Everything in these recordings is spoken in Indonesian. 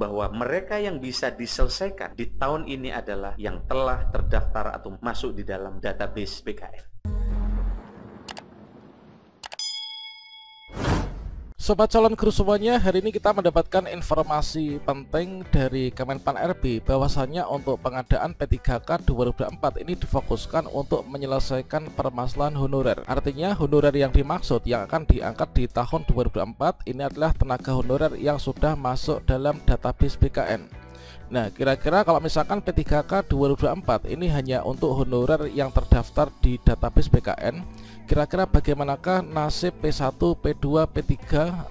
bahwa mereka yang bisa diselesaikan di tahun ini adalah yang telah terdaftar atau masuk di dalam database BKN. Sobat calon guru semuanya, hari ini kita mendapatkan informasi penting dari Kemenpan RB bahwasannya untuk pengadaan P3K 2024 ini difokuskan untuk menyelesaikan permasalahan honorer. Artinya honorer yang dimaksud yang akan diangkat di tahun 2024 ini adalah tenaga honorer yang sudah masuk dalam database BKN. Nah, kira-kira kalau misalkan P3K 2024 ini hanya untuk honorer yang terdaftar di database BKN, kira-kira bagaimanakah nasib P1, P2, P3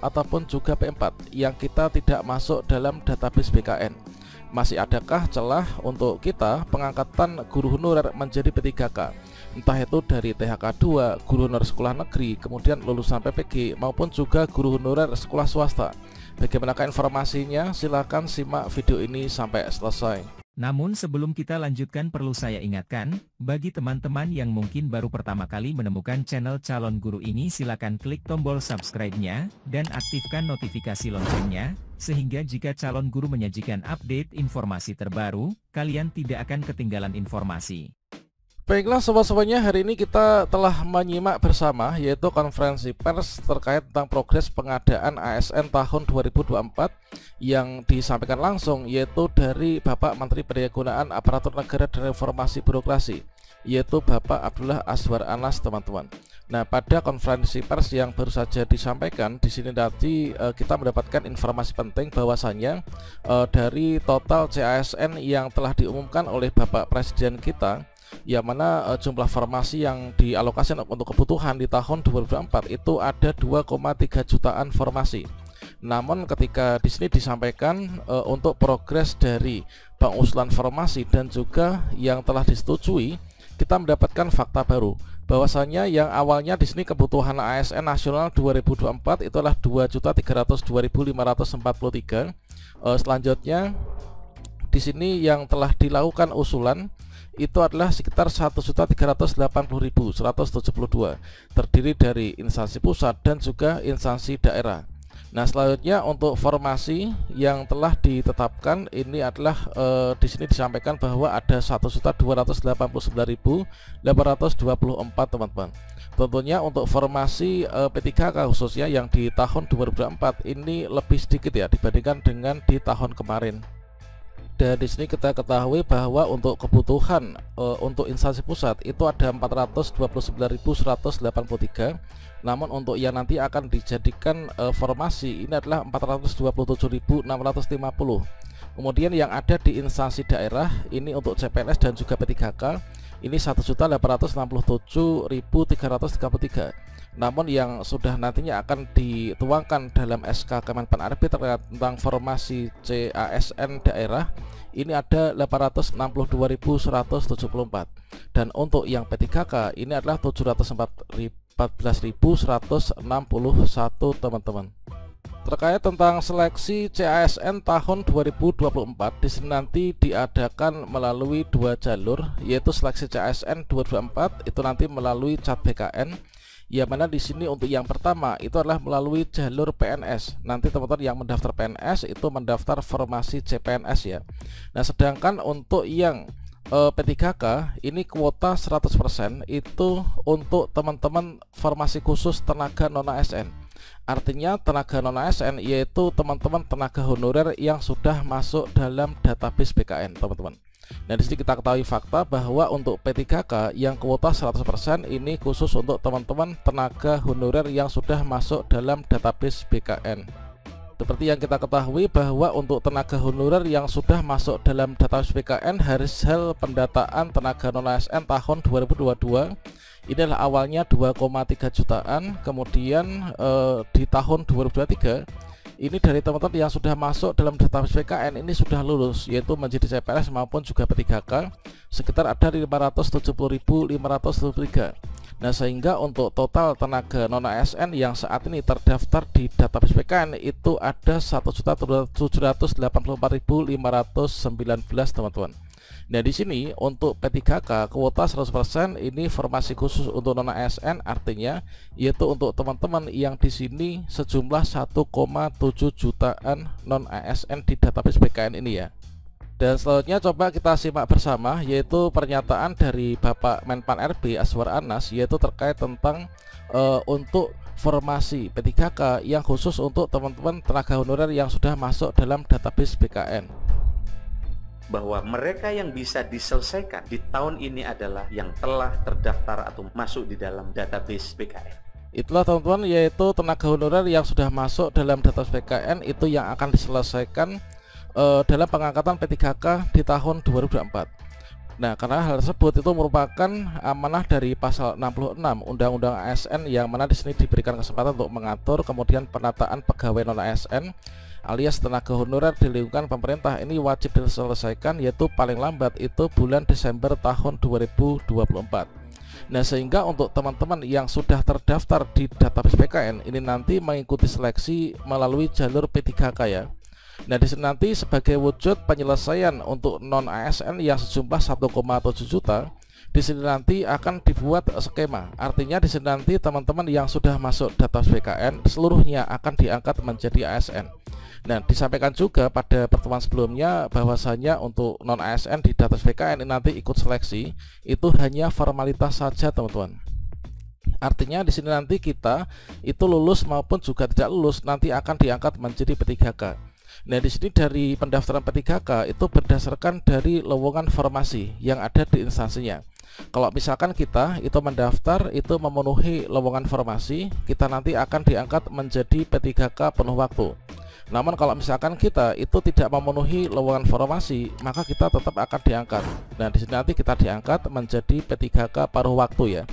ataupun juga P4 yang kita tidak masuk dalam database BKN? Masih adakah celah untuk kita pengangkatan guru honorer menjadi P3K? Entah itu dari THK 2, guru honorer sekolah negeri, kemudian lulusan PPG maupun juga guru honorer sekolah swasta. Bagaimanakah informasinya? Silahkan simak video ini sampai selesai. Namun sebelum kita lanjutkan perlu saya ingatkan, bagi teman-teman yang mungkin baru pertama kali menemukan channel Calon Guru ini silakan klik tombol subscribe-nya, dan aktifkan notifikasi loncengnya, sehingga jika Calon Guru menyajikan update informasi terbaru, kalian tidak akan ketinggalan informasi. Baiklah sobat-sobatnya, hari ini kita telah menyimak bersama yaitu konferensi pers terkait tentang progres pengadaan ASN tahun 2024 yang disampaikan langsung yaitu dari Bapak Menteri Pendayagunaan Aparatur Negara dan Reformasi Birokrasi, yaitu Bapak Abdullah Azwar Anas, teman-teman. Nah, pada konferensi pers yang baru saja disampaikan di sini tadi kita mendapatkan informasi penting bahwasannya dari total CASN yang telah diumumkan oleh Bapak Presiden kita, yang mana jumlah formasi yang dialokasikan untuk kebutuhan di tahun 2024 itu ada 2,3 jutaan formasi. Namun ketika di sini disampaikan untuk progres dari pengusulan formasi dan juga yang telah disetujui, kita mendapatkan fakta baru bahwasanya yang awalnya di sini kebutuhan ASN nasional 2024 itu adalah 2.302.543. Selanjutnya di sini yang telah dilakukan usulan itu adalah sekitar 1.380.172, terdiri dari instansi pusat dan juga instansi daerah. Nah, selanjutnya untuk formasi yang telah ditetapkan ini adalah di sini disampaikan bahwa ada 1.289.824, teman-teman. Tentunya untuk formasi P3K khususnya yang di tahun 2024 ini lebih sedikit ya dibandingkan dengan di tahun kemarin. Dan di sini kita ketahui bahwa untuk kebutuhan untuk instansi pusat itu ada 429.183. Namun untuk yang nanti akan dijadikan formasi ini adalah 427.650. Kemudian yang ada di instansi daerah ini untuk CPNS dan juga P3K ini 1.867.333. Namun yang sudah nantinya akan dituangkan dalam SK Kemenpan RB terkait tentang formasi CASN daerah ini ada 862.174. Dan untuk yang P3K ini adalah 714.161, teman-teman. Terkait tentang seleksi CASN tahun 2024 di sini nanti diadakan melalui dua jalur, yaitu seleksi CASN 2024 itu nanti melalui CAT BKN, yang mana di sini untuk yang pertama itu adalah melalui jalur PNS. Nanti teman-teman yang mendaftar PNS itu mendaftar formasi CPNS ya. Nah, sedangkan untuk yang P3K ini kuota 100% itu untuk teman-teman formasi khusus tenaga non ASN. Artinya tenaga non ASN yaitu teman-teman tenaga honorer yang sudah masuk dalam database BKN, teman-teman. Nah, di sini kita ketahui fakta bahwa untuk P3K yang kuota 100% ini khusus untuk teman-teman tenaga honorer yang sudah masuk dalam database BKN. Seperti yang kita ketahui bahwa untuk tenaga honorer yang sudah masuk dalam database BKN hasil pendataan tenaga non ASN tahun 2022 ini adalah awalnya 2,3 jutaan, kemudian di tahun 2023 ini dari teman-teman yang sudah masuk dalam database BKN ini sudah lulus, yaitu menjadi CPNS maupun juga P3K sekitar ada 570.573. Nah, sehingga untuk total tenaga non ASN yang saat ini terdaftar di database BKN itu ada 1.784.519, teman-teman. Nah, di sini untuk P3K kuota 100% ini formasi khusus untuk non ASN, artinya yaitu untuk teman-teman yang di sini sejumlah 1,7 jutaan non ASN di database BKN ini ya. Dan selanjutnya coba kita simak bersama, yaitu pernyataan dari Bapak Menpan RB Azwar Anas, yaitu terkait tentang untuk formasi P3K yang khusus untuk teman-teman tenaga honorer yang sudah masuk dalam database BKN. Bahwa mereka yang bisa diselesaikan di tahun ini adalah yang telah terdaftar atau masuk di dalam database BKN. Itulah teman-teman, yaitu tenaga honorer yang sudah masuk dalam database BKN itu yang akan diselesaikan dalam pengangkatan P3K di tahun 2024. Nah, karena hal tersebut itu merupakan amanah dari pasal 66 Undang-Undang ASN, yang mana di sini diberikan kesempatan untuk mengatur kemudian penataan pegawai non ASN alias tenaga honorer di lingkungan pemerintah ini wajib diselesaikan, yaitu paling lambat itu bulan Desember tahun 2024. Nah, sehingga untuk teman-teman yang sudah terdaftar di database BKN ini nanti mengikuti seleksi melalui jalur P3K ya. Nah, di sini nanti sebagai wujud penyelesaian untuk non ASN yang sejumlah 1,7 juta, di sini nanti akan dibuat skema. Artinya di sini nanti teman-teman yang sudah masuk database BKN seluruhnya akan diangkat menjadi ASN. Nah, disampaikan juga pada pertemuan sebelumnya bahwasanya untuk non ASN di database BKN nanti ikut seleksi itu hanya formalitas saja, teman-teman. Artinya di sini nanti kita itu lulus maupun juga tidak lulus nanti akan diangkat menjadi P3K. Nah, di sini dari pendaftaran P3K itu berdasarkan dari lowongan formasi yang ada di instansinya. Kalau misalkan kita itu mendaftar itu memenuhi lowongan formasi, kita nanti akan diangkat menjadi P3K penuh waktu. Namun kalau misalkan kita itu tidak memenuhi lowongan formasi, maka kita tetap akan diangkat. Nah, di sini nanti kita diangkat menjadi P3K paruh waktu ya.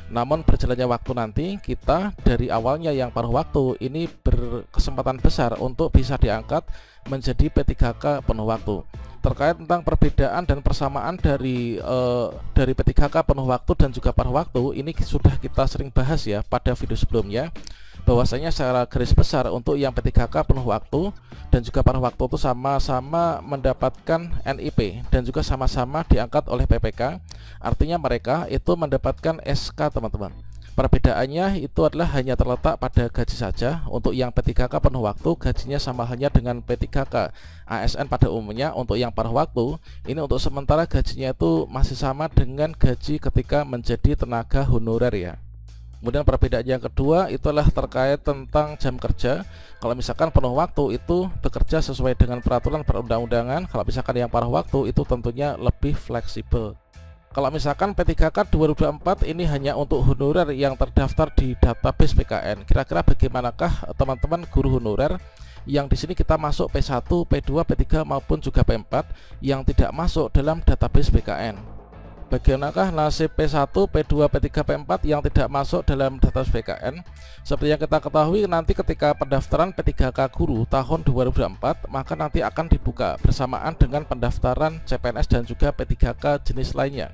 Namun berjalannya waktu nanti kita dari awalnya yang paruh waktu ini berkesempatan besar untuk bisa diangkat menjadi P3K penuh waktu. Terkait tentang perbedaan dan persamaan dari P3K penuh waktu dan juga paruh waktu ini sudah kita sering bahas ya pada video sebelumnya, bahwasanya secara garis besar untuk yang P3K penuh waktu dan juga paruh waktu itu sama-sama mendapatkan NIP dan juga sama-sama diangkat oleh PPK. Artinya mereka itu mendapatkan SK, teman-teman. Perbedaannya itu adalah hanya terletak pada gaji saja. Untuk yang P3K penuh waktu gajinya sama halnya dengan P3K ASN pada umumnya. Untuk yang paruh waktu ini untuk sementara gajinya itu masih sama dengan gaji ketika menjadi tenaga honorer ya. Kemudian perbedaan yang kedua itulah terkait tentang jam kerja. Kalau misalkan penuh waktu itu bekerja sesuai dengan peraturan perundang-undangan. Kalau misalkan yang paruh waktu itu tentunya lebih fleksibel. Kalau misalkan P3K 2024 ini hanya untuk honorer yang terdaftar di database BKN, kira-kira bagaimanakah teman-teman guru honorer yang di sini kita masuk P1, P2, P3 maupun juga P4 yang tidak masuk dalam database BKN? Bagaimanakah nasib P1, P2, P3, P4 yang tidak masuk dalam database BKN? Seperti yang kita ketahui, nanti ketika pendaftaran P3K guru tahun 2024 maka nanti akan dibuka bersamaan dengan pendaftaran CPNS dan juga P3K jenis lainnya.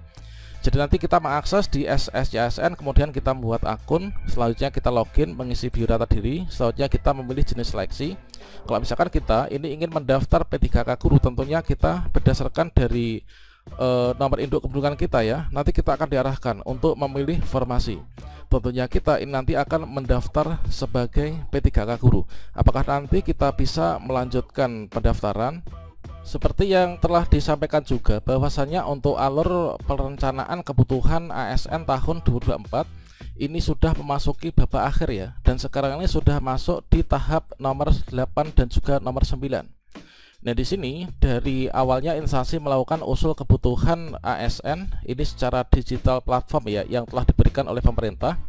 Jadi nanti kita mengakses di SSCSN, kemudian kita membuat akun, selanjutnya kita login, mengisi biodata diri, selanjutnya kita memilih jenis seleksi. Kalau misalkan kita ini ingin mendaftar P3K guru, tentunya kita berdasarkan dari nomor induk kependudukan kita ya. Nanti kita akan diarahkan untuk memilih formasi. Tentunya kita ini nanti akan mendaftar sebagai P3K guru. Apakah nanti kita bisa melanjutkan pendaftaran? Seperti yang telah disampaikan juga bahwasannya untuk alur perencanaan kebutuhan ASN tahun 2024 ini sudah memasuki babak akhir ya, dan sekarang ini sudah masuk di tahap nomor 8 dan juga nomor 9. Nah, di sini dari awalnya instansi melakukan usul kebutuhan ASN ini secara digital platform ya yang telah diberikan oleh pemerintah.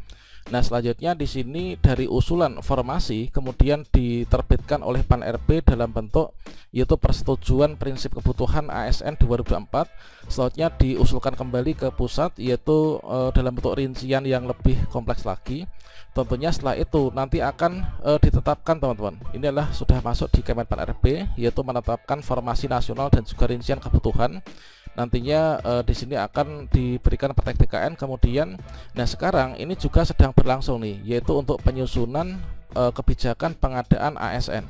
Nah, selanjutnya di sini dari usulan formasi kemudian diterbitkan oleh Pan RB dalam bentuk yaitu persetujuan prinsip kebutuhan ASN 2024. Selanjutnya diusulkan kembali ke pusat yaitu dalam bentuk rincian yang lebih kompleks lagi. Tentunya setelah itu nanti akan ditetapkan, teman-teman. Ini adalah sudah masuk di Kemenpan RB yaitu menetapkan formasi nasional dan juga rincian kebutuhan. Nantinya di sini akan diberikan praktek BKN. Kemudian, nah sekarang ini juga sedang berlangsung nih, yaitu untuk penyusunan kebijakan pengadaan ASN.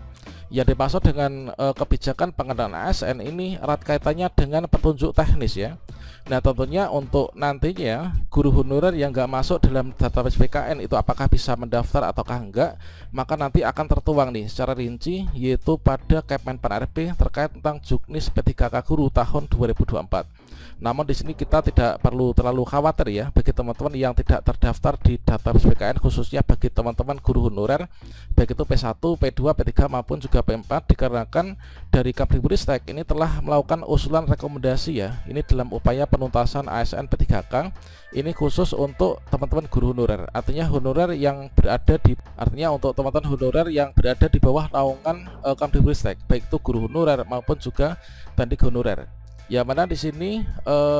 Yang dimaksud dengan kebijakan pengadaan ASN ini erat kaitannya dengan petunjuk teknis ya. Nah tentunya untuk nantinya guru honorer yang nggak masuk dalam database BKN itu apakah bisa mendaftar ataukah enggak, maka nanti akan tertuang nih secara rinci yaitu pada Kemenpan RB terkait tentang Juknis P3K Guru tahun 2024. Namun di sini kita tidak perlu terlalu khawatir ya bagi teman-teman yang tidak terdaftar di database BKN, khususnya bagi teman-teman guru honorer baik itu P1, P2, P3 maupun juga P4, dikarenakan dari Kemdikbudristek ini telah melakukan usulan rekomendasi ya. Ini dalam upaya penuntasan ASN P3K ini khusus untuk teman-teman guru honorer. Artinya honorer yang berada di untuk teman-teman honorer yang berada di bawah naungan Kemdikbudristek, baik itu guru honorer maupun juga pendidik honorer. Ya mana di sini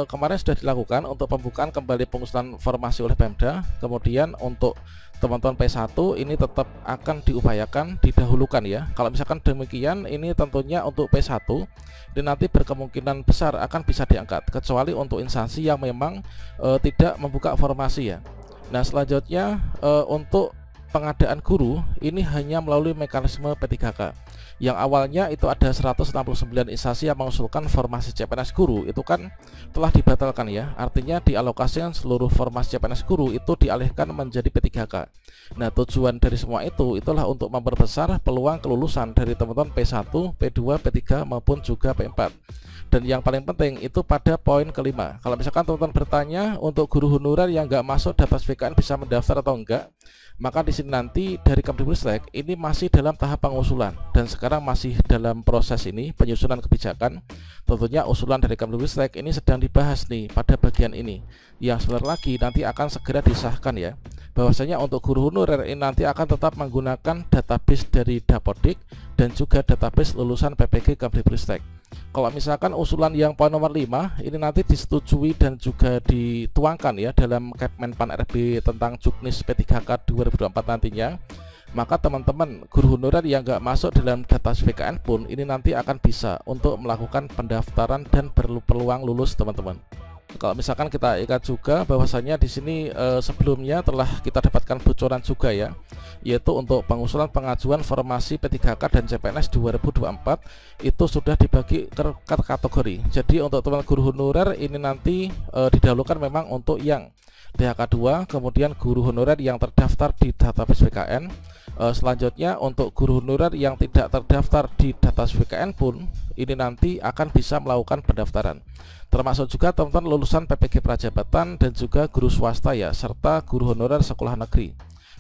kemarin sudah dilakukan untuk pembukaan kembali pengusulan formasi oleh Pemda. Kemudian untuk teman-teman P1 ini tetap akan diupayakan didahulukan ya. Kalau misalkan demikian, ini tentunya untuk P1 ini nanti berkemungkinan besar akan bisa diangkat, kecuali untuk instansi yang memang tidak membuka formasi ya. Nah selanjutnya untuk pengadaan guru ini hanya melalui mekanisme P3K. Yang awalnya itu ada 169 instansi yang mengusulkan formasi CPNS guru, itu kan telah dibatalkan ya. Artinya dialokasikan seluruh formasi CPNS guru itu dialihkan menjadi P3K. Nah tujuan dari semua itu itulah untuk memperbesar peluang kelulusan dari teman-teman P1, P2, P3 maupun juga P4. Dan yang paling penting itu pada poin kelima. Kalau misalkan teman-teman bertanya untuk guru honorer yang nggak masuk database BKN bisa mendaftar atau enggak, maka di sini nanti dari Kemdikbudristek ini masih dalam tahap pengusulan dan sekarang masih dalam proses ini penyusunan kebijakan. Tentunya usulan dari Kemdikbudristek ini sedang dibahas nih pada bagian ini, yang sebentar lagi nanti akan segera disahkan ya. Bahwasanya untuk guru honorer ini nanti akan tetap menggunakan database dari Dapodik dan juga database lulusan PPG Kemdikbudristek. Kalau misalkan usulan yang poin nomor 5 ini nanti disetujui dan juga dituangkan ya dalam Kemenpan RB tentang Juknis P3K 2024 nantinya, maka teman-teman guru honorer yang nggak masuk dalam database BKN pun ini nanti akan bisa untuk melakukan pendaftaran dan berpeluang lulus teman-teman. Kalau misalkan kita ingat juga bahwasanya di sini sebelumnya telah kita dapatkan bocoran juga ya, yaitu untuk pengusulan pengajuan formasi P3K dan CPNS 2024 itu sudah dibagi ke kategori. Jadi untuk teman guru honorer ini nanti didahulukan memang untuk yang DHK 2, kemudian guru honorer yang terdaftar di database BKN. Selanjutnya untuk guru honorer yang tidak terdaftar di database BKN pun ini nanti akan bisa melakukan pendaftaran. Termasuk juga teman-teman lulusan PPG Prajabatan dan juga guru swasta ya, serta guru honorer sekolah negeri.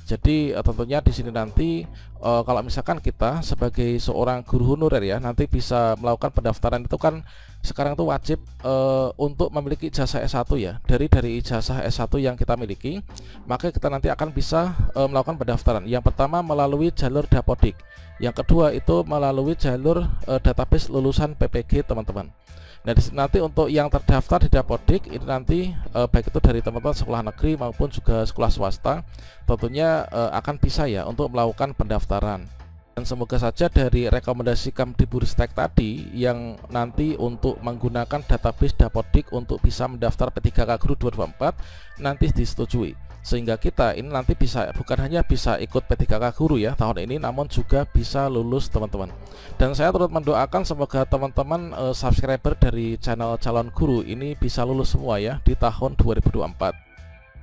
Jadi tentunya di sini nanti kalau misalkan kita sebagai seorang guru honorer ya nanti bisa melakukan pendaftaran itu kan sekarang tuh wajib untuk memiliki ijazah S1 ya. Dari ijazah S1 yang kita miliki, maka kita nanti akan bisa melakukan pendaftaran. Yang pertama melalui jalur Dapodik, yang kedua itu melalui jalur database lulusan PPG teman-teman. Nah nanti untuk yang terdaftar di Dapodik ini nanti baik itu dari teman-teman sekolah negeri maupun juga sekolah swasta tentunya akan bisa ya untuk melakukan pendaftaran. Dan semoga saja dari rekomendasi Kemdikbudristek tadi yang nanti untuk menggunakan database Dapodik untuk bisa mendaftar P3K Guru 2024 nanti disetujui, sehingga kita ini nanti bisa bukan hanya bisa ikut P3K Guru ya tahun ini, namun juga bisa lulus teman-teman. Dan saya turut mendoakan semoga teman-teman subscriber dari channel Calon Guru ini bisa lulus semua ya di tahun 2024.